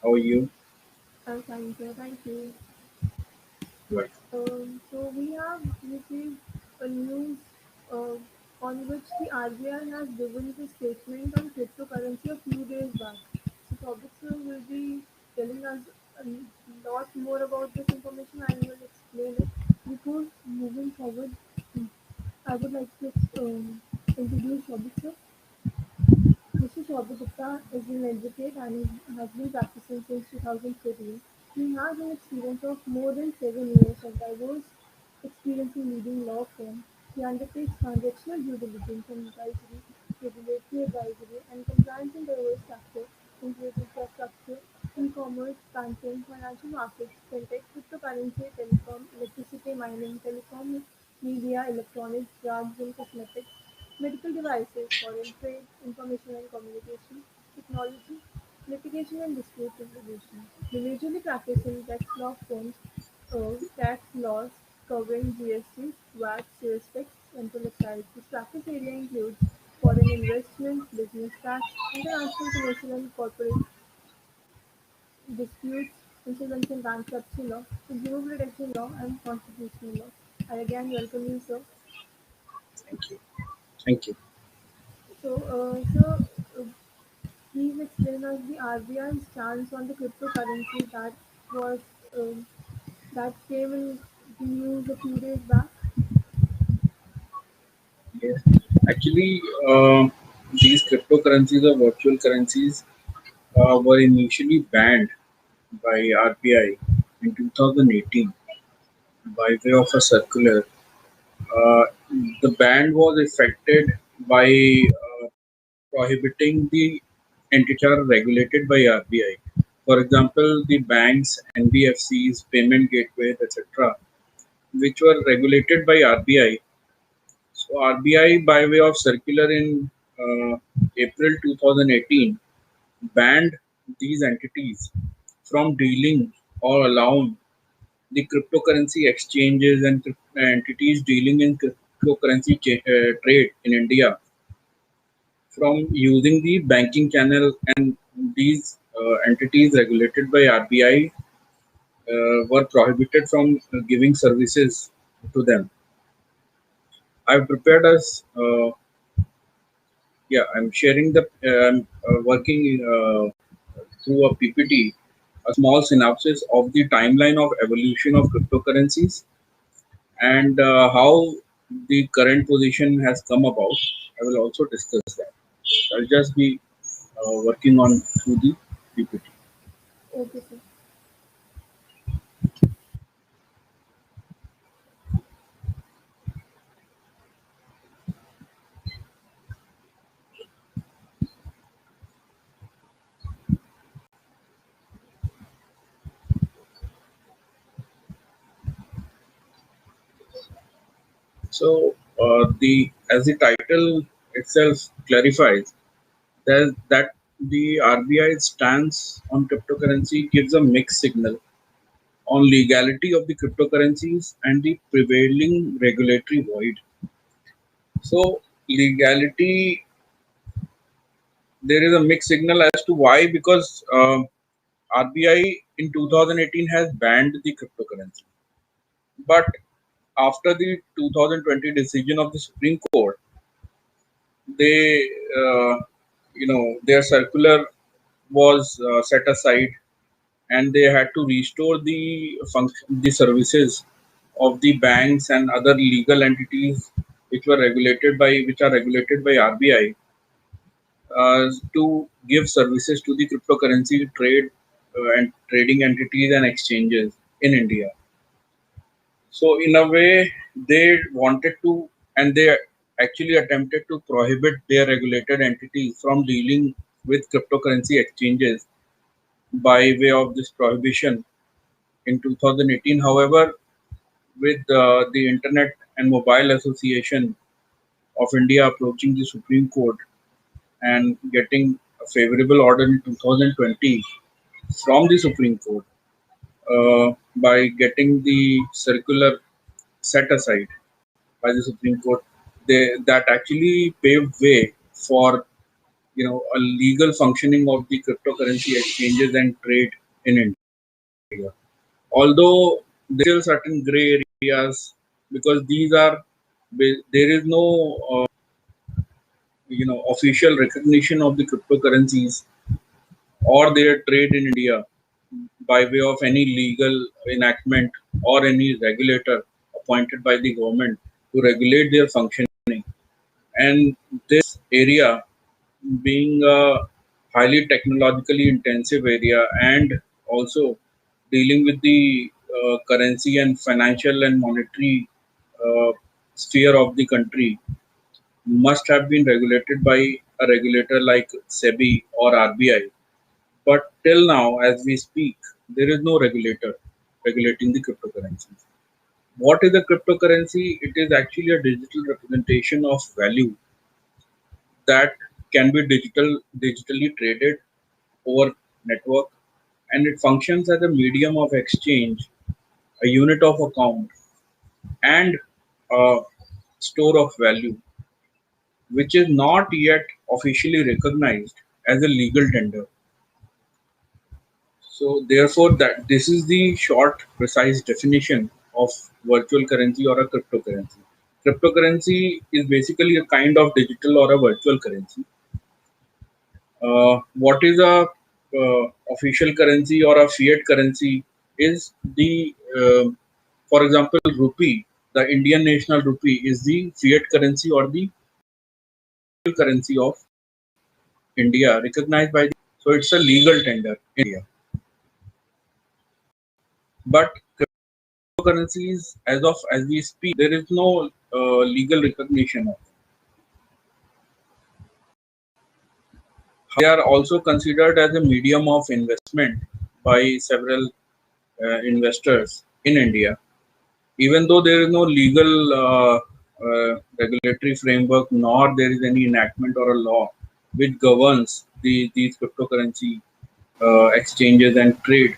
How are you? I'm fine, sir. Thank you. Right. So we have received a news uh, on which the RBI has given the statement on cryptocurrency a few days back. So Shaubhik sir will be telling us a lot more about this information and will explain it. Before moving forward, I would like to introduce Shaubhik sir. Mr. Shaubhik Gupta is an advocate and has been practicing since 2014. He has an experience of more than 7 years of diverse experience in leading law firms. He undertakes transactional due diligence and advisory, regulatory advisory, and compliance in diverse sectors, including infrastructure, e-commerce, banking, financial markets, fintech, cryptocurrency, telecom, electricity mining, telecom, media, electronics, drugs and cosmetics, medical devices, foreign trade, information and communication, technology, litigation and dispute resolution. They majorly practice in tax law firms, tax laws covering GST, VAT, sales tax, central excise. His practice area includes foreign investments, business tax, international commercial and corporate disputes, insolvency and bankruptcy law, consumer protection law, and constitutional law. I again welcome you, sir. Thank you. Thank you. So, please explain us the RBI's stance on the cryptocurrency was um, that came in the news a few days back. Yes. Actually, these cryptocurrencies or virtual currencies were initially banned by RBI in 2018 by way of a circular. Uh, the ban was effected by prohibiting the entities which are regulated by RBI. For example, the banks, NBFCS, payment gateways, etc., which were regulated by RBI. So RBI, by way of circular in April 2018, banned these entities from dealing or allowing the cryptocurrency exchanges and entities dealing in cryptocurrency trade in India from using the banking channel, and these entities regulated by RBI were prohibited from giving services to them. I've prepared us. Yeah, I'm sharing the. I'm working through a PPT, a small synopsis of the timeline of evolution of cryptocurrencies and how the current position has come about. I will also discuss that. I'll just be working on through the PPT. Okay, sir. So the as the title itself clarifies that the RBI's stance on cryptocurrency gives a mixed signal on legality of the cryptocurrencies and the prevailing regulatory void. So legality, there is a mixed signal as to why, because RBI in 2018 has banned the cryptocurrency, but after the 2020 decision of the Supreme Court, they their circular was set aside, and they had to restore the the services of the banks and other legal entities which are regulated by RBI to give services to the cryptocurrency trade and trading entities and exchanges in India. So in a way, they wanted to, and they actually attempted to prohibit their regulated entities from dealing with cryptocurrency exchanges by way of this prohibition in 2018. However, with the Internet and Mobile Association of India approaching the Supreme Court and getting a favorable order in 2020 from the Supreme Court by getting the circular set aside by the Supreme Court, that actually paved way for a legal functioning of the cryptocurrency exchanges and trade in India. Although there are still certain gray areas because there is no official recognition of the cryptocurrencies or their trade in India by way of any legal enactment or any regulator appointed by the government to regulate their functioning. And this area being a highly technologically intensive area and also dealing with the currency and financial and monetary uh, sphere of the country must have been regulated by a regulator like SEBI or RBI. But till now, as we speak, there is no regulator regulating the cryptocurrencies. What is a cryptocurrency? It is actually a digital representation of value that can be digitally traded over network, and it functions as a medium of exchange, a unit of account, and a store of value, which is not yet officially recognized as a legal tender. So therefore, that this is the short, precise definition of virtual currency or a cryptocurrency. Cryptocurrency is basically a kind of digital or a virtual currency. What is a official currency or a fiat currency is for example, rupee. The Indian national rupee is the fiat currency or the currency of India, recognized by the. So it's a legal tender in India. But cryptocurrencies, as we speak, there is no legal recognition of. They are also considered as a medium of investment by several investors in India, even though there is no legal regulatory framework, nor there is any enactment or a law which governs these cryptocurrency exchanges and trade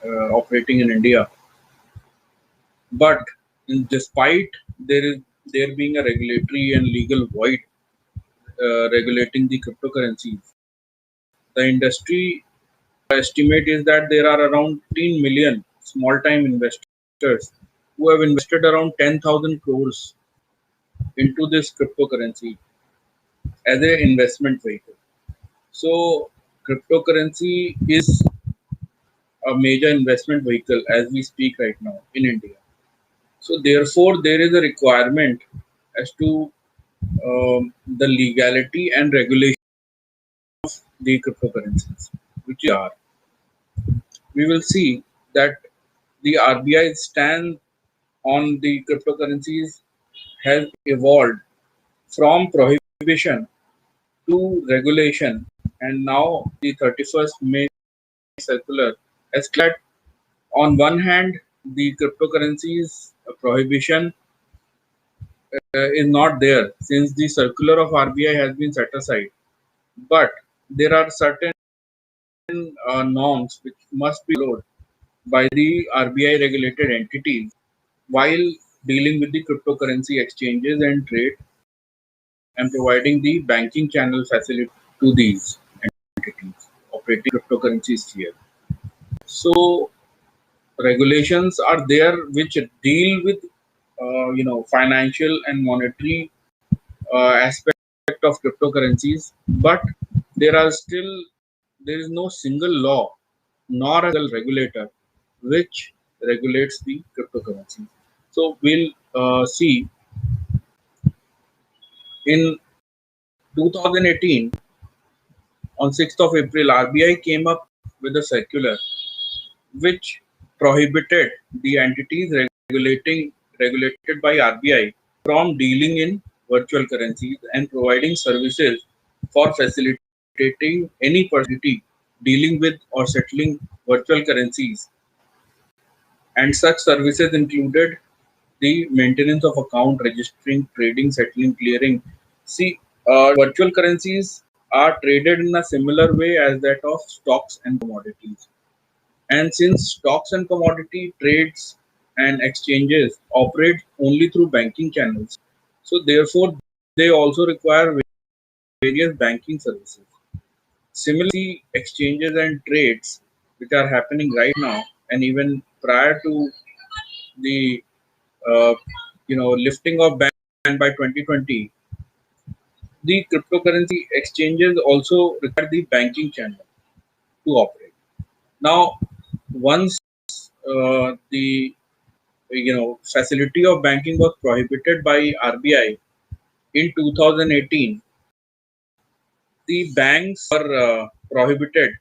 operating in India. But despite there being a regulatory and legal void regulating the cryptocurrencies, the industry estimate is that there are around 15 million small-time investors who have invested around 10,000 crores into this cryptocurrency as an investment vehicle. So, cryptocurrency is a major investment vehicle as we speak right now in India. So, therefore, there is a requirement as to the legality and regulation of the cryptocurrencies, which are. We will see that the RBI's stand on the cryptocurrencies has evolved from prohibition to regulation, and now the 31st May circular has cleared. On one hand, the cryptocurrencies prohibition is not there since the circular of RBI has been set aside, but there are certain norms which must be followed by the RBI regulated entities while dealing with the cryptocurrency exchanges and trade and providing the banking channel facility to these entities operating cryptocurrency sphere. So regulations are there which deal with financial and monetary aspect of cryptocurrencies, but there is no single law nor a single regulator which regulates the cryptocurrency. So we'll see in 2018 on 6th of April, RBI came up with a circular which prohibited the entities regulated by RBI from dealing in virtual currencies and providing services for facilitating any personality dealing with or settling virtual currencies. And such services included the maintenance of account, registering, trading, settling, clearing. See, virtual currencies are traded in a similar way as that of stocks and commodities. And since stocks and commodity trades and exchanges operate only through banking channels, so therefore they also require various banking services. Similarly, exchanges and trades which are happening right now, and even prior to the uh, lifting of ban by 2020, the cryptocurrency exchanges also require the banking channel to operate. Now, once the facility of banking was prohibited by RBI in 2018, the banks were prohibited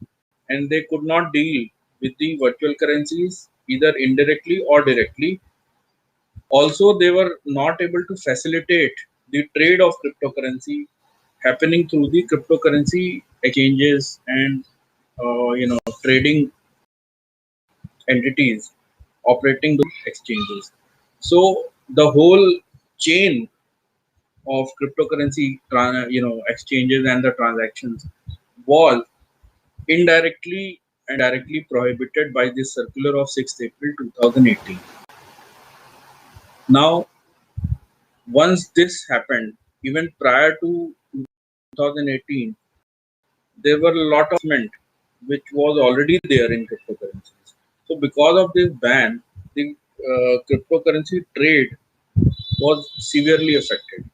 and they could not deal with the virtual currencies either indirectly or directly. Also, they were not able to facilitate the trade of cryptocurrency happening through the cryptocurrency exchanges and trading entities operating those exchanges. So the whole chain of cryptocurrency exchanges and the transactions was indirectly and directly prohibited by the circular of 6th April 2018. Now, once this happened, even prior to 2018, there were a lot of investment which was already there in cryptocurrencies. So, because of this ban, the cryptocurrency trade was severely affected.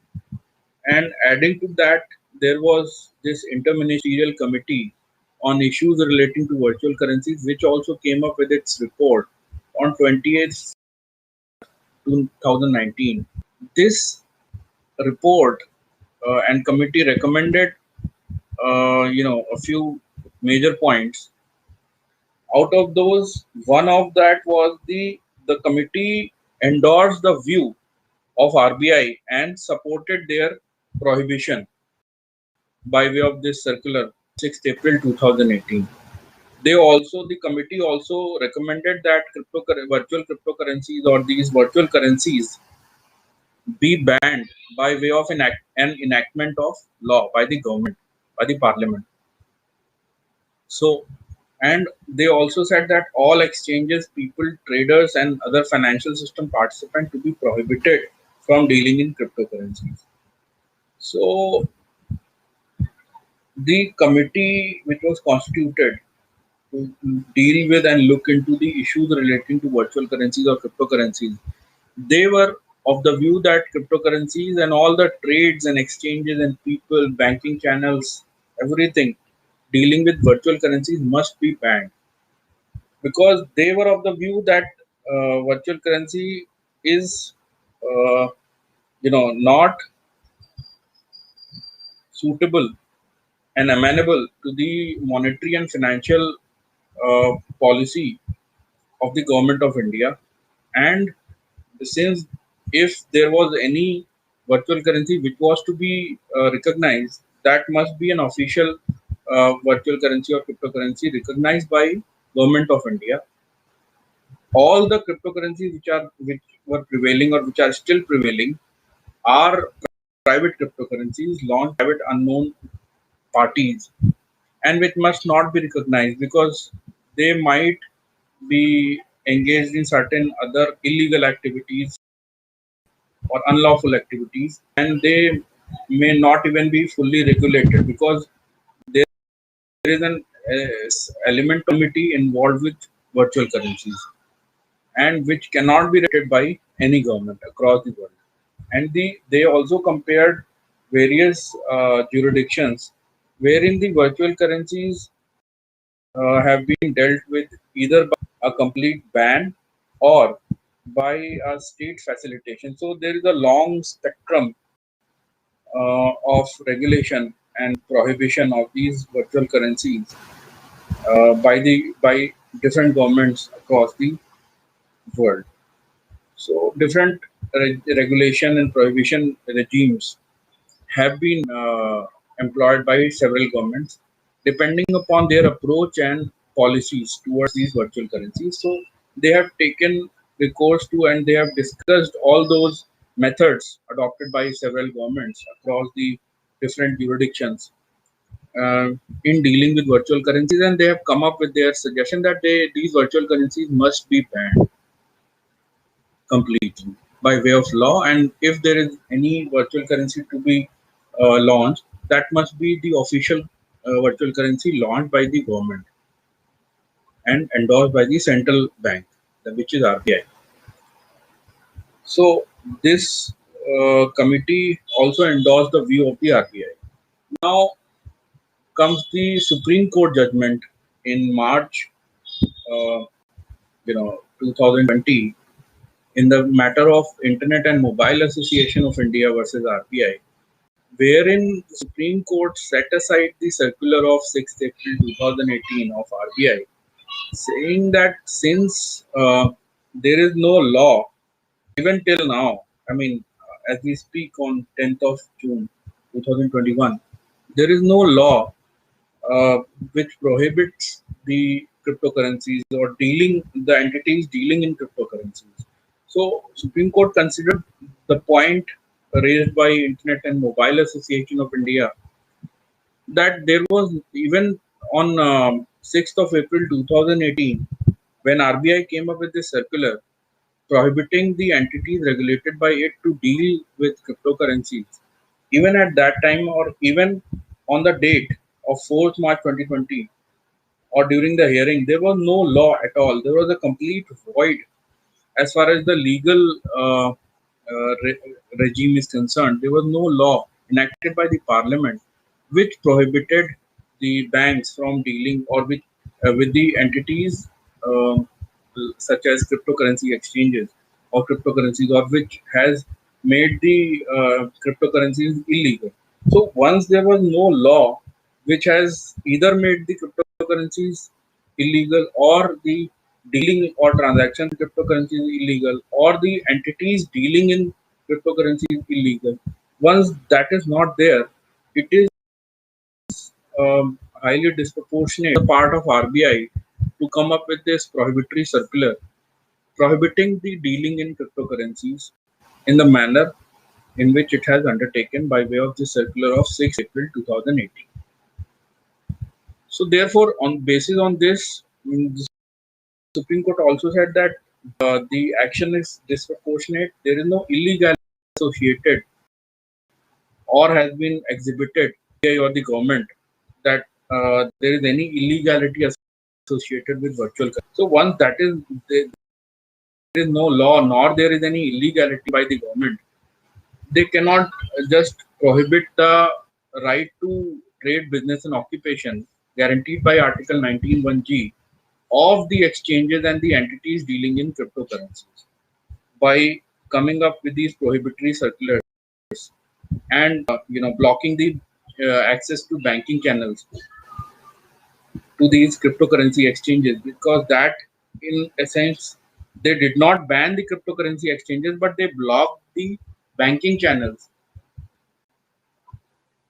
And adding to that, there was this Inter-Ministerial Committee on issues relating to virtual currencies, which also came up with its report on 28th 2019. This report and committee recommended, a few major points. Out of those, one of that was the committee endorsed the view of RBI and supported their prohibition by way of this circular 6th April 2018. The committee also recommended that virtual cryptocurrencies or these virtual currencies be banned by way of an enactment of law by the government, by the parliament. So, and they also said that all exchanges, people, traders, and other financial system participants to be prohibited from dealing in cryptocurrencies. So, the committee which was constituted to deal with and look into the issues relating to virtual currencies or cryptocurrencies, they were of the view that cryptocurrencies and all the trades and exchanges and people, banking channels, everything dealing with virtual currencies must be banned, because they were of the view that virtual currency is not suitable and amenable to the monetary and financial policy of the government of India. And since if there was any virtual currency which was to be recognized, that must be an official virtual currency or cryptocurrency recognized by government of India. All the cryptocurrencies which were prevailing or which are still prevailing are private cryptocurrencies launched by private unknown parties, and which must not be recognized because they might be engaged in certain other illegal activities or unlawful activities, and they may not even be fully regulated because there is an element committee involved with virtual currencies, and which cannot be regulated by any government across the world. And they also compared various jurisdictions wherein the virtual currencies have been dealt with either by a complete ban or by a state facilitation. So there is a long spectrum of regulation and prohibition of these virtual currencies by different governments across the world. So different regulation and prohibition regimes have been employed by several governments depending upon their approach and policies towards these virtual currencies. So they have taken recourse to and they have discussed all those methods adopted by several governments across the different jurisdictions uh, in dealing with virtual currencies, and they have come up with their suggestion that these virtual currencies must be banned completely by way of law. And if there is any virtual currency to be launched, that must be the official virtual currency launched by the government and endorsed by the central bank, which is RBI. So this committee also endorsed the view of the RBI. Now comes the Supreme Court judgment in March, uh, 2020, in the matter of Internet and Mobile Association of India versus RBI, wherein the Supreme Court set aside the circular of 6th April 2018 of RBI, saying that since there is no law, even till now, I mean, as we speak on 10th of June 2021, there is no law which prohibits the cryptocurrencies or the entities dealing in cryptocurrencies. So Supreme Court considered the point raised by Internet and Mobile Association of India that there was, even on 6th of April 2018, when RBI came up with this circular prohibiting the entities regulated by it to deal with cryptocurrencies. Even at that time, or even on the date of 4th March 2020, or during the hearing, there was no law at all. There was a complete void as far as the legal regime is concerned. There was no law enacted by the parliament which prohibited the banks from dealing or with the entities um, such as cryptocurrency exchanges or cryptocurrencies, or which has made the cryptocurrencies illegal. So once there was no law which has either made the cryptocurrencies illegal, or the dealing or transaction cryptocurrencies illegal, or the entities dealing in cryptocurrencies illegal, once that is not there, it is highly disproportionate on the part of RBI to come up with this prohibitory circular prohibiting the dealing in cryptocurrencies in the manner in which it has undertaken by way of the circular of 6 April 2018. So therefore, on basis on this, the Supreme Court also said that the action is disproportionate. There is no illegality associated or has been exhibited by or the government that there is any illegality associated with virtual currency. So once that is there is no law nor there is any illegality by the government, they cannot just prohibit the right to trade, business, and occupation guaranteed by Article 19(1)(g) of the exchanges and the entities dealing in cryptocurrencies by coming up with these prohibitory circulars and blocking the access to banking channels to these cryptocurrency exchanges, because that in essence they did not ban the cryptocurrency exchanges, but they blocked the banking channels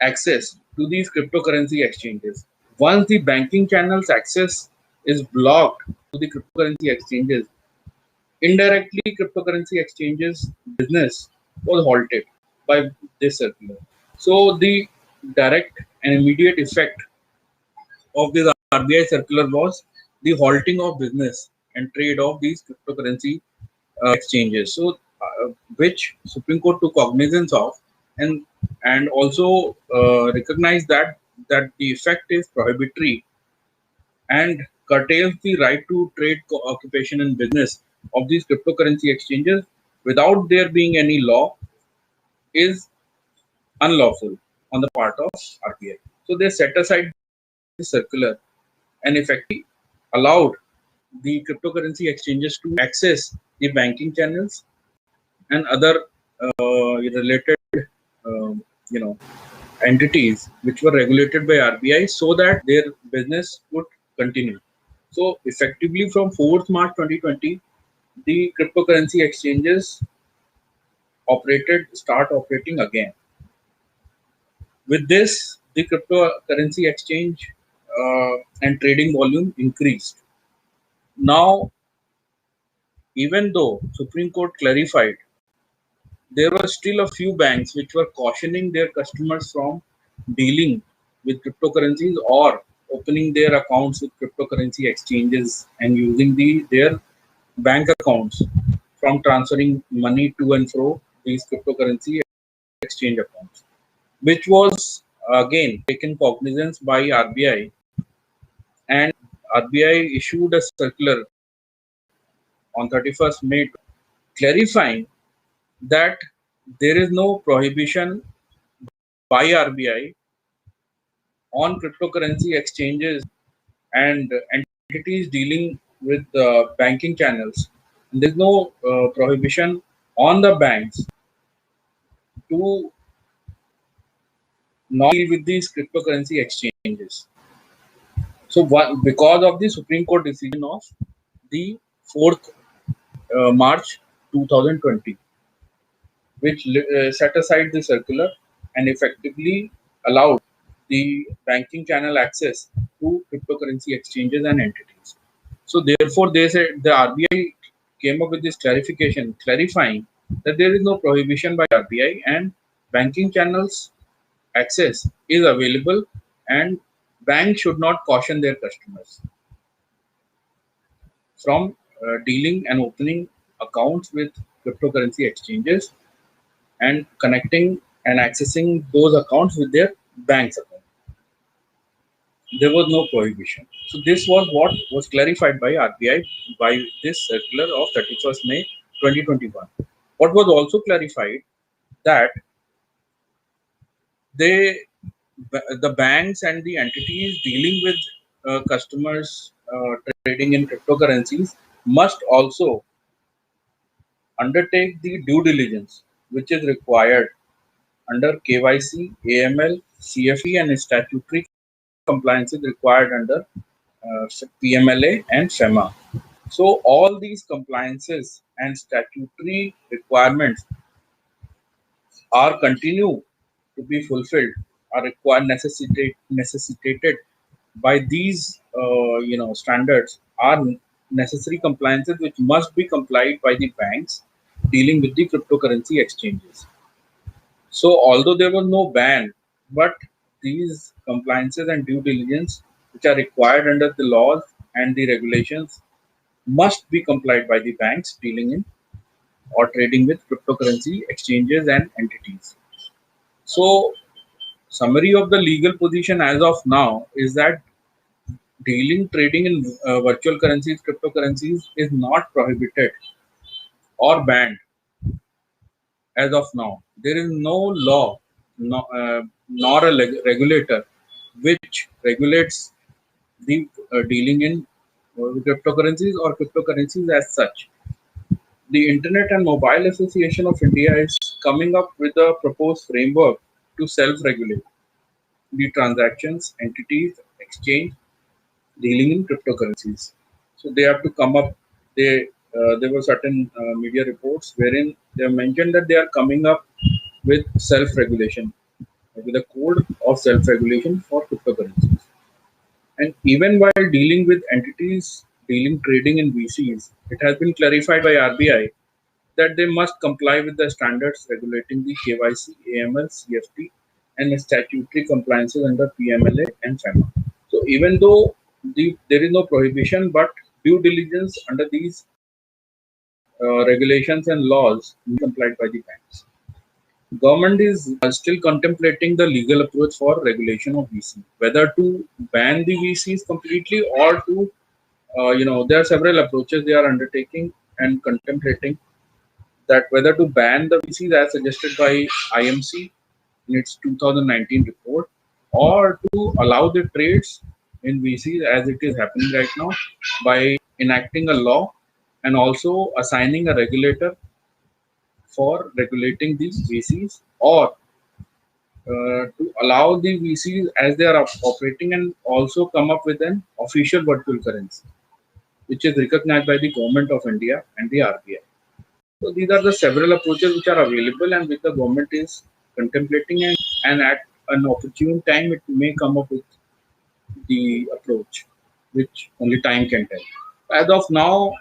access to these cryptocurrency exchanges. Once the banking channels access is blocked to the cryptocurrency exchanges, indirectly cryptocurrency exchanges business was halted by this circular. So the direct and immediate effect of this RBI circular was the halting of business and trade of these cryptocurrency exchanges. So which Supreme Court took cognizance of, and also recognized that the effect is prohibitory and curtails the right to trade, occupation, and business of these cryptocurrency exchanges without there being any law is unlawful on the part of RBI. So they set aside the circular and effectively allowed the cryptocurrency exchanges to access the banking channels and other related um, you know entities which were regulated by RBI, so that their business would continue. So effectively from 4th March 2020, the cryptocurrency exchanges start operating again. With this, the cryptocurrency exchange and trading volume increased. Now, even though Supreme Court clarified, there were still a few banks which were cautioning their customers from dealing with cryptocurrencies or opening their accounts with cryptocurrency exchanges and using their bank accounts from transferring money to and fro these cryptocurrency exchange accounts, which was again taken cognizance by RBI, and RBI issued a circular on 31st May clarifying that there is no prohibition by RBI on cryptocurrency exchanges and entities dealing with banking channels. There is no prohibition on the banks to not deal with these cryptocurrency exchanges. So, because of the Supreme Court decision of the 4th March 2020, which set aside the circular and effectively allowed the banking channel access to cryptocurrency exchanges and entities. So therefore, they said the RBI came up with this clarification, clarifying that there is no prohibition by RBI and banking channels access is available, and banks should not caution their customers from dealing and opening accounts with cryptocurrency exchanges and connecting and accessing those accounts with their bank's account. There was no prohibition. So this was what was clarified by RBI by this circular of 31st May 2021. What was also clarified that they, the banks and the entities dealing with customers trading in cryptocurrencies must also undertake the due diligence which is required under KYC, AML, CFE, and statutory compliances required under PMLA and FEMA. So all these compliances and statutory requirements are continue to be fulfilled, are required necessitated by these standards, are necessary compliances which must be complied by the banks dealing with the cryptocurrency exchanges. So although there was no ban, but these compliances and due diligence which are required under the laws and the regulations must be complied by the banks dealing in or trading with cryptocurrency exchanges and entities. So summary of the legal position as of now is that trading in virtual currencies, cryptocurrencies is not prohibited or banned as of now. There is no law nor a regulator which regulates the dealing in cryptocurrencies or cryptocurrencies as such. The Internet and Mobile Association of India is coming up with a proposed framework to self-regulate the transactions, entities, exchange dealing in cryptocurrencies. So they have to come up. There were certain media reports wherein they mentioned that they are coming up with self-regulation, with a code of self-regulation for cryptocurrencies. And even while dealing with entities trading in VCs, it has been clarified by RBI that they must comply with the standards regulating the KYC, AML, CFT, and statutory compliances under PMLA and FEMA. So even though there is no prohibition, but due diligence under these regulations and laws complied by the banks. Government is still contemplating the legal approach for regulation of VC, whether to ban the VCs completely or to, there are several approaches they are undertaking and contemplating, that whether to ban the VCs as suggested by IMC in its 2019 report, or to allow the trades in VCs as it is happening right now by enacting a law and also assigning a regulator for regulating these VCs, or to allow the VCs as they are operating and also come up with an official virtual currency, which is recognized by the Government of India and the RBI. So these are the several approaches which are available and which the government is contemplating, and at an opportune time it may come up with the approach, which only time can tell. As of now,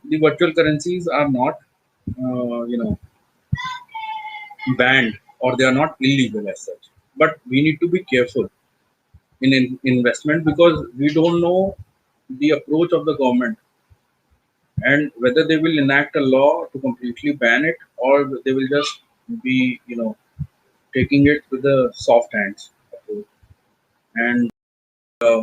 the virtual currencies are not, banned, or they are not illegal as such. But we need to be careful in investment, because we don't know the approach of the government and whether they will enact a law to completely ban it, or they will just be, taking it with the soft hands approach. and uh,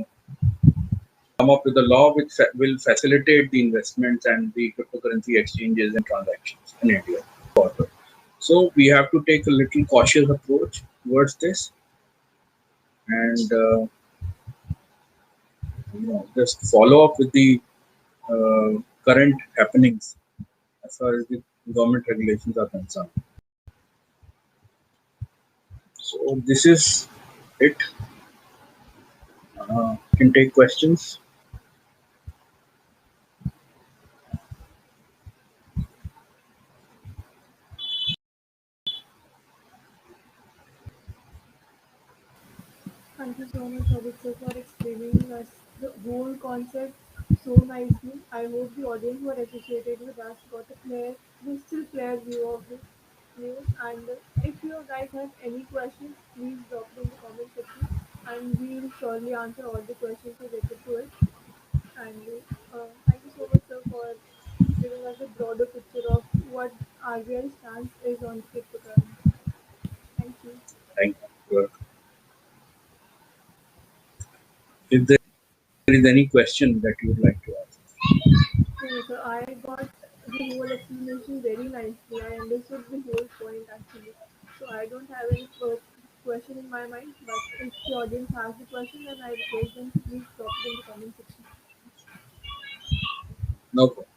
come up with a law which will facilitate the investments and the cryptocurrency exchanges and transactions in India. Further. So we have to take a little cautious approach towards this, and just follow up with the current happenings as far as the government regulations are concerned. So this is it. Can take questions. Thank you so much, Shaubhik sir, for explaining us the whole concept so nicely. I hope the audience who are associated with us got a crystal clear view of the news. And if you guys have any questions, please drop it in the comment section, and we will surely answer all the questions related to it. And thank you so much, sir, for giving us a broader picture of what RBI stance is on cryptocurrency. Thank you. Thank you. If there is any question that you would like to ask. No, sir, I got the whole explanation very nicely. I understood the whole point actually. So I don't have any question in my mind. But if the audience has the question, then I request them to please drop it in the comment section. No problem.